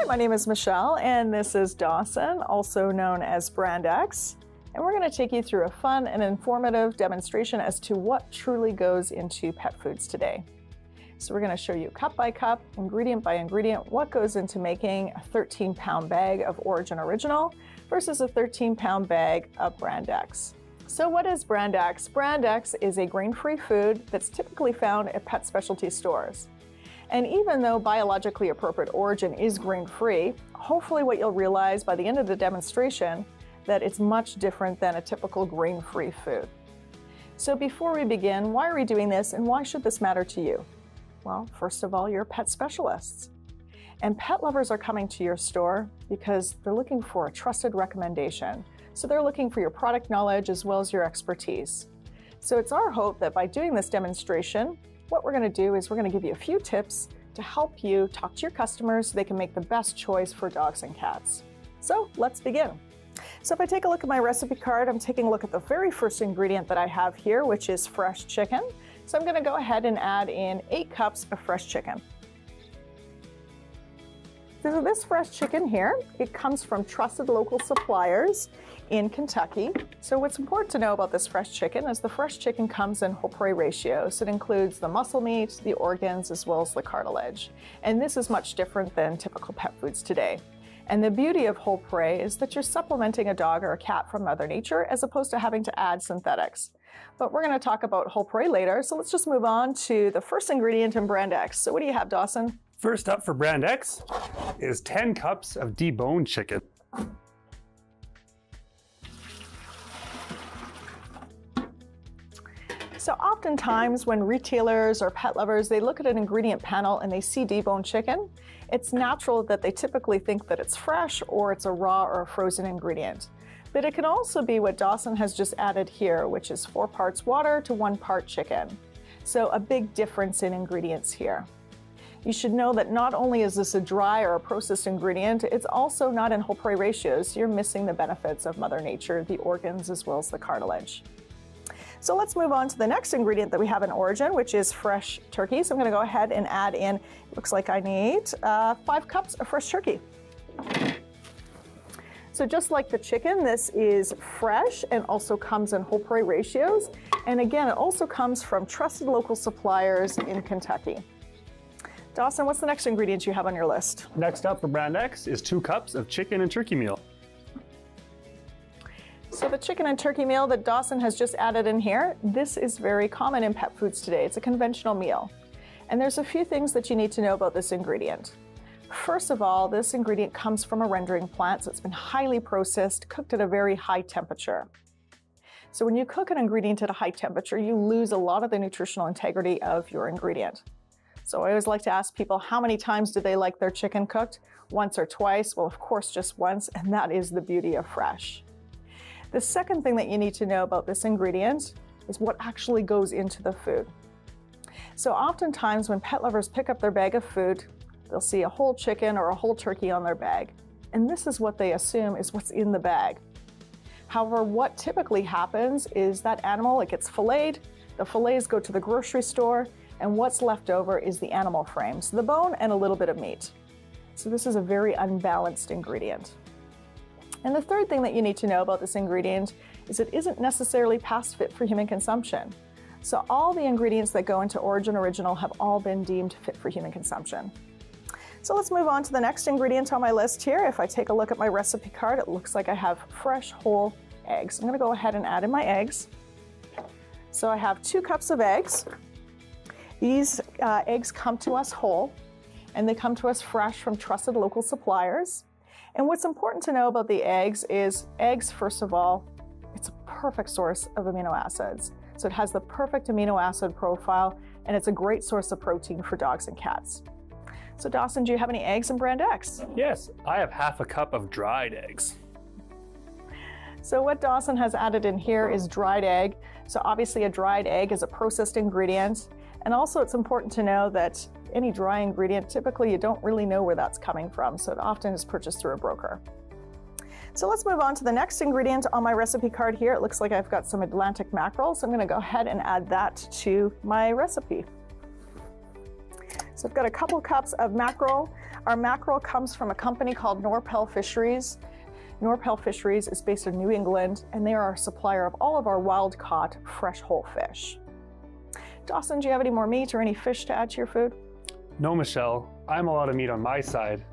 Hi, my name is Michelle, and this is Dawson, also known as Brand X. And we're going to take you through a fun and informative demonstration as to what truly goes into pet foods today. So we're going to show you cup by cup, ingredient by ingredient, what goes into making a 13-pound bag of Origin Original versus a 13-pound bag of Brand X. So what is Brand X? Brand X is a grain-free food that's typically found at pet specialty stores. And even though biologically appropriate Origin is grain-free, hopefully what you'll realize by the end of the demonstration that it's much different than a typical grain-free food. So before we begin, why are we doing this and why should this matter to you? Well, first of all, you're pet specialists. And pet lovers are coming to your store because they're looking for a trusted recommendation. So they're looking for your product knowledge as well as your expertise. So it's our hope that by doing this demonstration, what we're going to do is we're going to give you a few tips to help you talk to your customers so they can make the best choice for dogs and cats. So let's begin. So if I take a look at my recipe card, I'm taking a look at the very first ingredient that I have here, which is fresh chicken. So I'm going to go ahead and add in 8 cups of fresh chicken. So this fresh chicken here, it comes from trusted local suppliers in Kentucky. So what's important to know about this fresh chicken is the fresh chicken comes in whole prey ratios. It includes the muscle meat, the organs, as well as the cartilage. And this is much different than typical pet foods today. And the beauty of whole prey is that you're supplementing a dog or a cat from Mother Nature as opposed to having to add synthetics. But we're going to talk about whole prey later, so let's just move on to the first ingredient in Brand X. So what do you have, Dawson? First up for Brand X is 10 cups of deboned chicken. So oftentimes when retailers or pet lovers, they look at an ingredient panel and they see deboned chicken, it's natural that they typically think that it's fresh or it's a raw or a frozen ingredient. But it can also be what Dawson has just added here, which is 4 parts water to 1 part chicken. So a big difference in ingredients here. You should know that not only is this a dry or a processed ingredient, it's also not in whole prey ratios. You're missing the benefits of Mother Nature, the organs as well as the cartilage. So let's move on to the next ingredient that we have in Origin, which is fresh turkey. So I'm going to go ahead and add in, looks like I need 5 cups of fresh turkey. So just like the chicken, this is fresh and also comes in whole prey ratios. And again, it also comes from trusted local suppliers in Kentucky. Dawson, what's the next ingredient you have on your list? Next up for Brand X is 2 cups of chicken and turkey meal. So the chicken and turkey meal that Dawson has just added in here, this is very common in pet foods today. It's a conventional meal. And there's a few things that you need to know about this ingredient. First of all, this ingredient comes from a rendering plant, so it's been highly processed, cooked at a very high temperature. So when you cook an ingredient at a high temperature, you lose a lot of the nutritional integrity of your ingredient. So I always like to ask people, how many times do they like their chicken cooked? Once or twice? Well, of course, just once, and that is the beauty of fresh. The second thing that you need to know about this ingredient is what actually goes into the food. So oftentimes when pet lovers pick up their bag of food, they'll see a whole chicken or a whole turkey on their bag. And this is what they assume is what's in the bag. However, what typically happens is that animal, it gets filleted, the fillets go to the grocery store, and what's left over is the animal frame, so the bone and a little bit of meat. So this is a very unbalanced ingredient. And the third thing that you need to know about this ingredient is it isn't necessarily past fit for human consumption. So all the ingredients that go into Origin Original have all been deemed fit for human consumption. So let's move on to the next ingredient on my list here. If I take a look at my recipe card, it looks like I have fresh whole eggs. I'm going to go ahead and add in my eggs. So I have 2 cups of eggs. These eggs come to us whole, and they come to us fresh from trusted local suppliers. And what's important to know about the eggs is eggs, first of all, it's a perfect source of amino acids. So it has the perfect amino acid profile, and it's a great source of protein for dogs and cats. So Dawson, do you have any eggs in Brand X? Yes, I have half a cup of dried eggs. So what Dawson has added in here is dried egg. So obviously a dried egg is a processed ingredient. And also it's important to know that any dry ingredient, typically you don't really know where that's coming from. So it often is purchased through a broker. So let's move on to the next ingredient on my recipe card here. It looks like I've got some Atlantic mackerel. So I'm going to go ahead and add that to my recipe. So I've got a couple cups of mackerel. Our mackerel comes from a company called Norpel Fisheries. Norpel Fisheries is based in New England, and they are our supplier of all of our wild-caught fresh whole fish. Dawson, do you have any more meat or any fish to add to your food? No, Michelle, I'm a lot of meat on my side.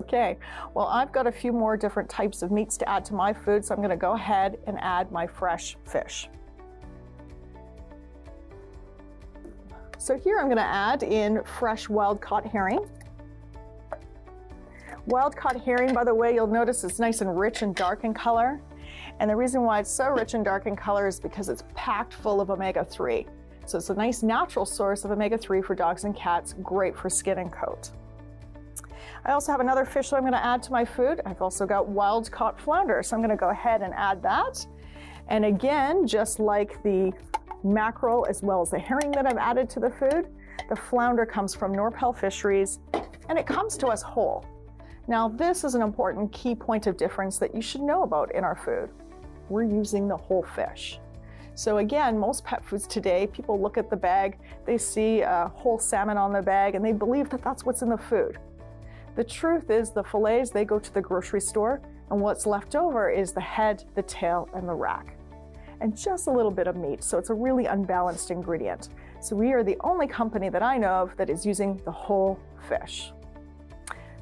Okay, well, I've got a few more different types of meats to add to my food, so I'm going to go ahead and add my fresh fish. So here I'm going to add in fresh wild-caught herring. Wild-caught herring, by the way, you'll notice it's nice and rich and dark in color. And the reason why it's so rich and dark in color is because it's packed full of omega-3. So it's a nice natural source of omega-3 for dogs and cats, great for skin and coat. I also have another fish that I'm going to add to my food. I've also got wild-caught flounder, so I'm going to go ahead and add that. And again, just like the mackerel as well as the herring that I've added to the food, the flounder comes from Norpel Fisheries, and it comes to us whole. Now, this is an important key point of difference that you should know about in our food. We're using the whole fish. So again, most pet foods today, people look at the bag, they see a whole salmon on the bag, and they believe that that's what's in the food. The truth is the fillets, they go to the grocery store, and what's left over is the head, the tail, and the rack. And just a little bit of meat, so it's a really unbalanced ingredient. So we are the only company that I know of that is using the whole fish.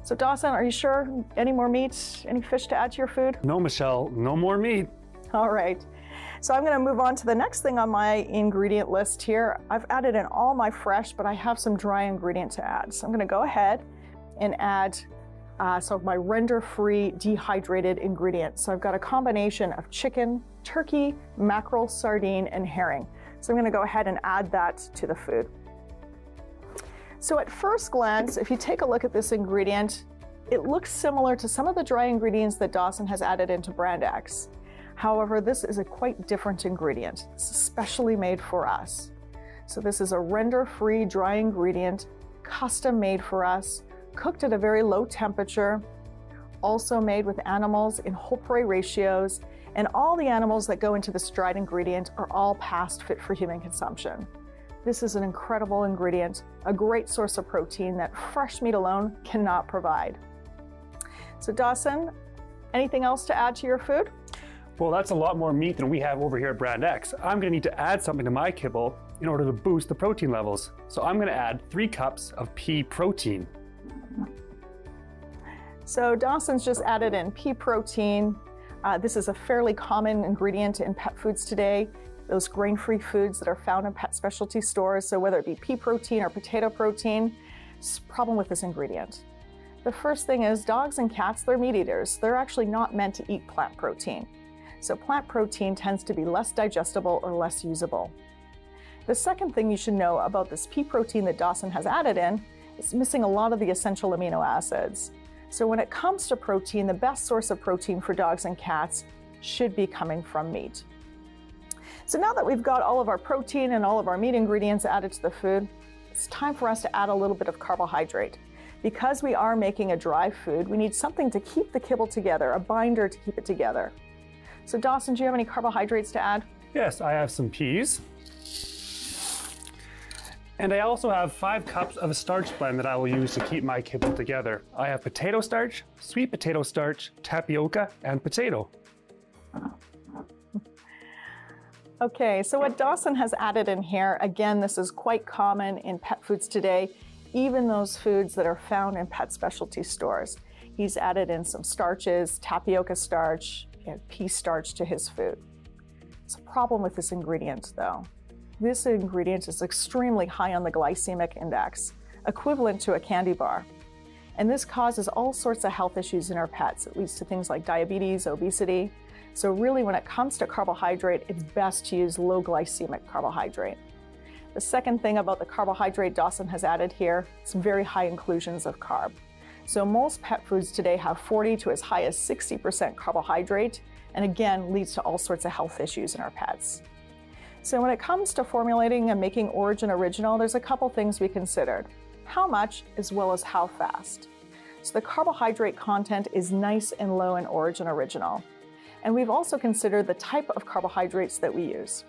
So Dawson, are you sure? Any more meat, any fish to add to your food? No, Michelle, no more meat. All right. So I'm going to move on to the next thing on my ingredient list here. I've added in all my fresh, but I have some dry ingredient to add. So I'm going to go ahead and add my render-free dehydrated ingredients. So I've got a combination of chicken, turkey, mackerel, sardine, and herring. So I'm going to go ahead and add that to the food. So at first glance, if you take a look at this ingredient, it looks similar to some of the dry ingredients that Dawson has added into Brand X. However, this is a quite different ingredient. It's especially made for us. So this is a render-free dry ingredient, custom made for us, cooked at a very low temperature, also made with animals in whole prey ratios, and all the animals that go into this dried ingredient are all past fit for human consumption. This is an incredible ingredient, a great source of protein that fresh meat alone cannot provide. So Dawson, anything else to add to your food? Well, that's a lot more meat than we have over here at Brand X. I'm going to need to add something to my kibble in order to boost the protein levels. So I'm going to add 3 cups of pea protein. So Dawson's just added in pea protein. This is a fairly common ingredient in pet foods today. Those grain-free foods that are found in pet specialty stores. So whether it be pea protein or potato protein, it's a problem with this ingredient. The first thing is dogs and cats, they're meat eaters. They're actually not meant to eat plant protein. So plant protein tends to be less digestible or less usable. The second thing you should know about this pea protein that Dawson has added in is missing a lot of the essential amino acids. So when it comes to protein, the best source of protein for dogs and cats should be coming from meat. So now that we've got all of our protein and all of our meat ingredients added to the food, it's time for us to add a little bit of carbohydrate. Because we are making a dry food, we need something to keep the kibble together, a binder to keep it together. So Dawson, do you have any carbohydrates to add? Yes, I have some peas. And I also have 5 cups of a starch blend that I will use to keep my kibble together. I have potato starch, sweet potato starch, tapioca, and potato. Okay, so what Dawson has added in here, again, this is quite common in pet foods today, even those foods that are found in pet specialty stores. He's added in some starches, tapioca starch, and pea starch to his food. There's a problem with this ingredient though. This ingredient is extremely high on the glycemic index, equivalent to a candy bar. And this causes all sorts of health issues in our pets. It leads to things like diabetes, obesity. So really when it comes to carbohydrate, it's best to use low glycemic carbohydrate. The second thing about the carbohydrate Dawson has added here, it's very high inclusions of carb. So most pet foods today have 40 to as high as 60% carbohydrate, and again, leads to all sorts of health issues in our pets. So when it comes to formulating and making Origin Original, there's a couple things we considered. How much as well as how fast. So the carbohydrate content is nice and low in Origin Original. And we've also considered the type of carbohydrates that we use.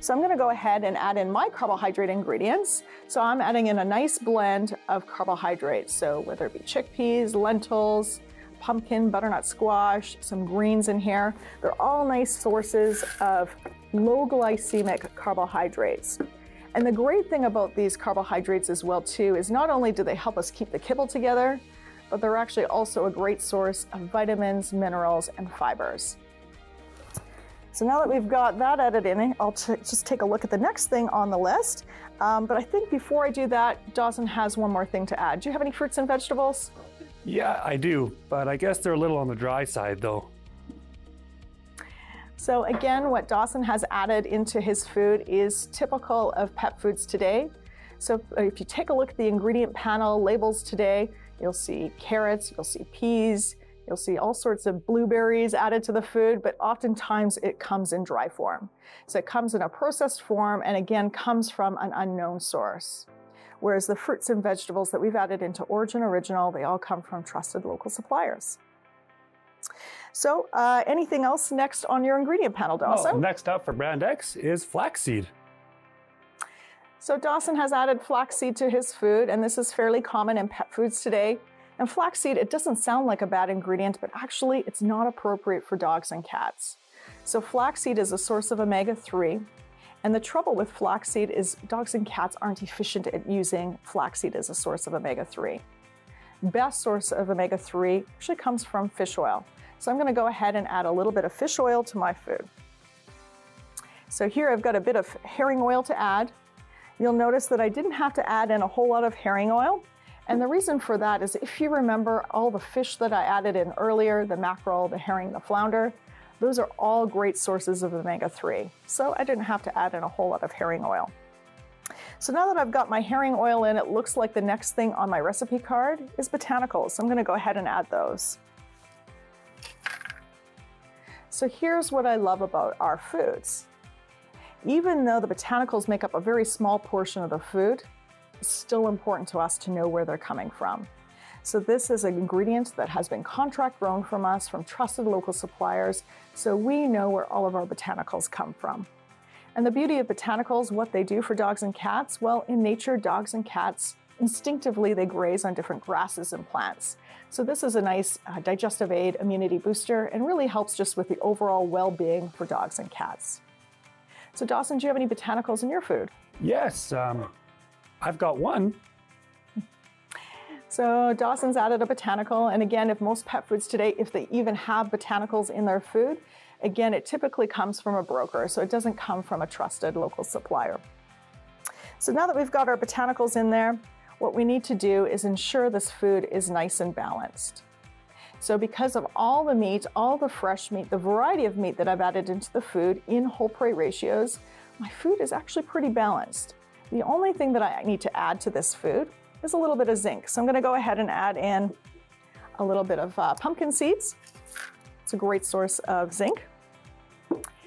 So I'm gonna go ahead and add in my carbohydrate ingredients. So I'm adding in a nice blend of carbohydrates. So whether it be chickpeas, lentils, pumpkin, butternut squash, some greens in here. They're all nice sources of low glycemic carbohydrates. And the great thing about these carbohydrates as well too is not only do they help us keep the kibble together, but they're actually also a great source of vitamins, minerals, and fibers. So now that we've got that added in, I'll just take a look at the next thing on the list. But I think before I do that, Dawson has one more thing to add. Do you have any fruits and vegetables? Yeah, I do, but I guess they're a little on the dry side though. So again, what Dawson has added into his food is typical of pet foods today. So if you take a look at the ingredient panel labels today, you'll see carrots, you'll see peas, you'll see all sorts of blueberries added to the food, but oftentimes it comes in dry form. So it comes in a processed form and again comes from an unknown source. Whereas the fruits and vegetables that we've added into Origin Original, they all come from trusted local suppliers. So anything else next on your ingredient panel, Dawson? Oh, next up for brand X is flaxseed. So Dawson has added flaxseed to his food, and this is fairly common in pet foods today. And flaxseed, it doesn't sound like a bad ingredient, but actually it's not appropriate for dogs and cats. So flaxseed is a source of omega-3. And the trouble with flaxseed is dogs and cats aren't efficient at using flaxseed as a source of omega-3. Best source of omega-3 actually comes from fish oil. So I'm going to go ahead and add a little bit of fish oil to my food. So here I've got a bit of herring oil to add. You'll notice that I didn't have to add in a whole lot of herring oil. And the reason for that is if you remember all the fish that I added in earlier, the mackerel, the herring, the flounder, those are all great sources of omega-3. So I didn't have to add in a whole lot of herring oil. So now that I've got my herring oil in, it looks like the next thing on my recipe card is botanicals. So I'm going to go ahead and add those. So here's what I love about our foods. Even though the botanicals make up a very small portion of the food, it's still important to us to know where they're coming from. So this is an ingredient that has been contract grown from us, from trusted local suppliers, so we know where all of our botanicals come from. And the beauty of botanicals, what they do for dogs and cats, well, in nature, dogs and cats, instinctively, they graze on different grasses and plants. So this is a nice digestive aid, immunity booster, and really helps just with the overall well-being for dogs and cats. So Dawson, do you have any botanicals in your food? Yes, I've got one. So Dawson's added a botanical, and again, if most pet foods today, if they even have botanicals in their food, again, it typically comes from a broker, so it doesn't come from a trusted local supplier. So now that we've got our botanicals in there, what we need to do is ensure this food is nice and balanced. So because of all the meat, all the fresh meat, the variety of meat that I've added into the food in whole prey ratios, my food is actually pretty balanced. The only thing that I need to add to this food is a little bit of zinc. So I'm going to go ahead and add in a little bit of pumpkin seeds. It's a great source of zinc.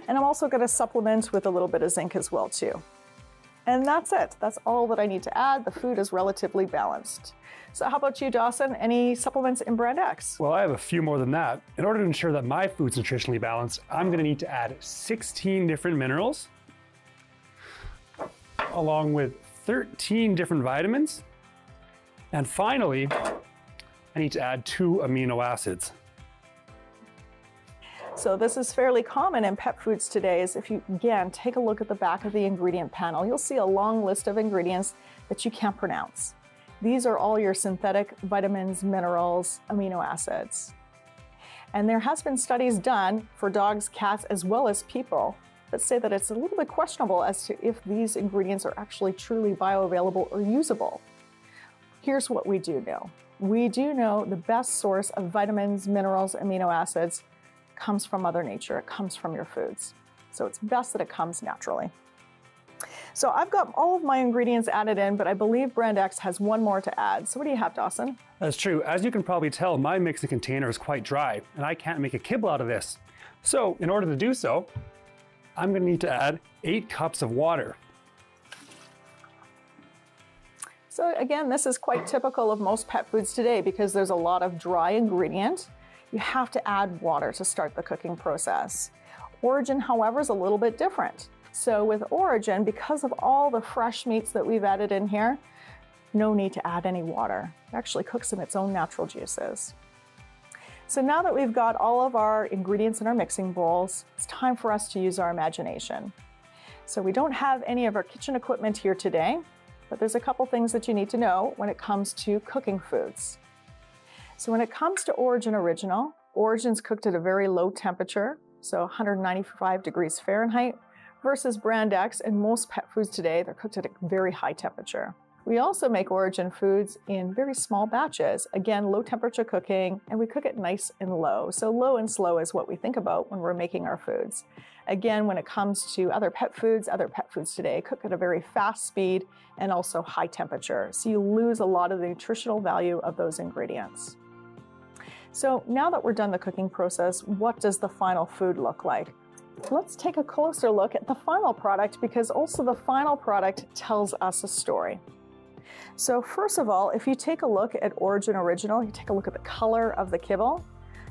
And I'm also going to supplement with a little bit of zinc as well too. And that's it. That's all that I need to add. The food is relatively balanced. So how about you, Dawson? Any supplements in brand X? Well, I have a few more than that. In order to ensure that my food's nutritionally balanced, I'm going to need to add 16 different minerals, along with 13 different vitamins. And finally, I need to add 2 amino acids. So this is fairly common in pet foods today. Is if you, again, take a look at the back of the ingredient panel, you'll see a long list of ingredients that you can't pronounce. These are all your synthetic vitamins, minerals, amino acids. And there has been studies done for dogs, cats, as well as people that say that it's a little bit questionable as to if these ingredients are actually truly bioavailable or usable. Here's what we do know. We do know the best source of vitamins, minerals, amino acids comes from Mother Nature. It comes from your foods. So it's best that it comes naturally. So I've got all of my ingredients added in, but I believe brand X has one more to add. So what do you have, Dawson? That's true. As you can probably tell, my mixing container is quite dry, and I can't make a kibble out of this. So in order to do so, I'm going to need to add 8 cups of water. So again, this is quite typical of most pet foods today because there's a lot of dry ingredient. You have to add water to start the cooking process. Origin, however, is a little bit different. So with ORIJEN, because of all the fresh meats that we've added in here, no need to add any water. It actually cooks in its own natural juices. So now that we've got all of our ingredients in our mixing bowls, it's time for us to use our imagination. So we don't have any of our kitchen equipment here today, but there's a couple things that you need to know when it comes to cooking foods. So when it comes to ORIJEN Original, ORIJEN's cooked at a very low temperature, so 195 degrees Fahrenheit, versus Brand X and most pet foods today, they're cooked at a very high temperature. We also make ORIJEN foods in very small batches, again, low temperature cooking, and we cook it nice and low. So low and slow is what we think about when we're making our foods. Again, when it comes to other pet foods today cook at a very fast speed and also high temperature. So you lose a lot of the nutritional value of those ingredients. So now that we're done the cooking process, what does the final food look like? Let's take a closer look at the final product, because also the final product tells us a story. So first of all, if you take a look at ORIJEN Original, you take a look at the color of the kibble,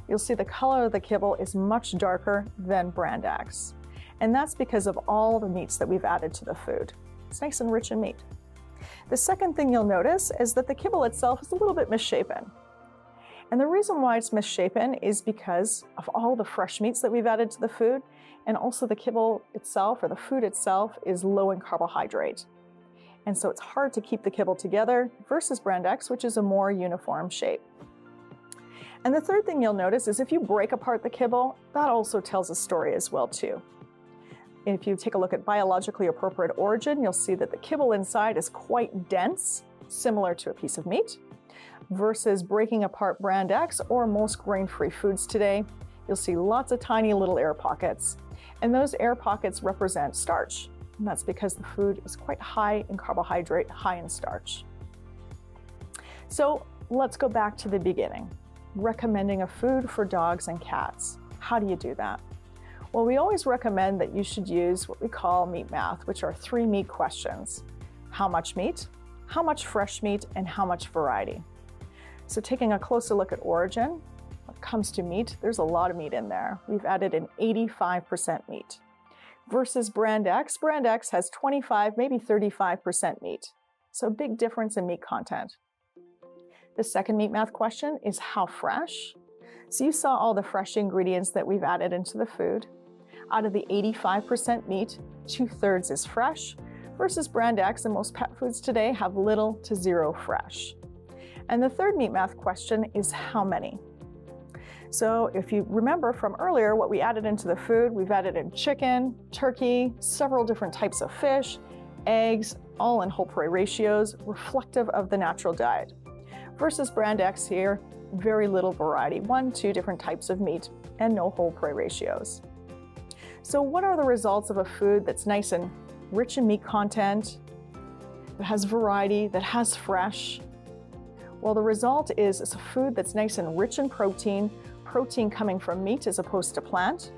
you'll see the color of the kibble is much darker than Brand X. And that's because of all the meats that we've added to the food. It's nice and rich in meat. The second thing you'll notice is that the kibble itself is a little bit misshapen. And the reason why it's misshapen is because of all the fresh meats that we've added to the food, and also the kibble itself, or the food itself, is low in carbohydrate. And so it's hard to keep the kibble together versus Brand X, which is a more uniform shape. And the third thing you'll notice is if you break apart the kibble, that also tells a story as well too. If you take a look at biologically appropriate ORIJEN, you'll see that the kibble inside is quite dense, similar to a piece of meat, versus breaking apart Brand X or most grain-free foods today, you'll see lots of tiny little air pockets. And those air pockets represent starch. And that's because the food is quite high in carbohydrate, high in starch. So let's go back to the beginning. Recommending a food for dogs and cats. How do you do that? Well, we always recommend that you should use what we call meat math, which are 3 meat questions. How much meat, how much fresh meat, and how much variety. So taking a closer look at ORIJEN, when it comes to meat, there's a lot of meat in there. We've added in 85% meat. Versus Brand X has 25, maybe 35% meat. So big difference in meat content. The second meat math question is how fresh? So you saw all the fresh ingredients that we've added into the food. Out of the 85% meat, 2/3 is fresh, versus Brand X and most pet foods today have little to zero fresh. And the third meat math question is how many? So if you remember from earlier what we added into the food, we've added in chicken, turkey, several different types of fish, eggs, all in whole prey ratios, reflective of the natural diet. Versus Brand X here, very little variety, 1-2 different types of meat and no whole prey ratios. So what are the results of a food that's nice and rich in meat content, that has variety, that has fresh? Well, the result is it's a food that's nice and rich in protein coming from meat as opposed to plant,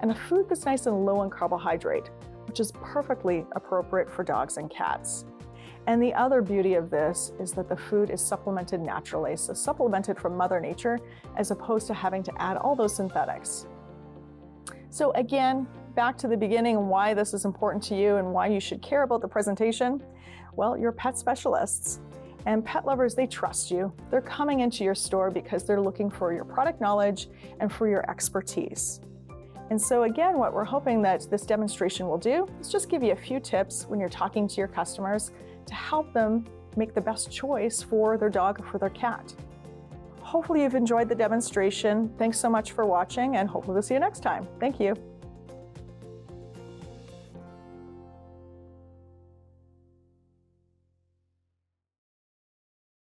and a food that's nice and low in carbohydrate, which is perfectly appropriate for dogs and cats. And the other beauty of this is that the food is supplemented naturally, so supplemented from Mother Nature as opposed to having to add all those synthetics. So again, back to the beginning and why this is important to you and why you should care about the presentation. Well, you're pet specialists. And pet lovers, they trust you. They're coming into your store because they're looking for your product knowledge and for your expertise. And so again, what we're hoping that this demonstration will do is just give you a few tips when you're talking to your customers to help them make the best choice for their dog or for their cat. Hopefully you've enjoyed the demonstration. Thanks so much for watching, and hopefully we'll see you next time. Thank you.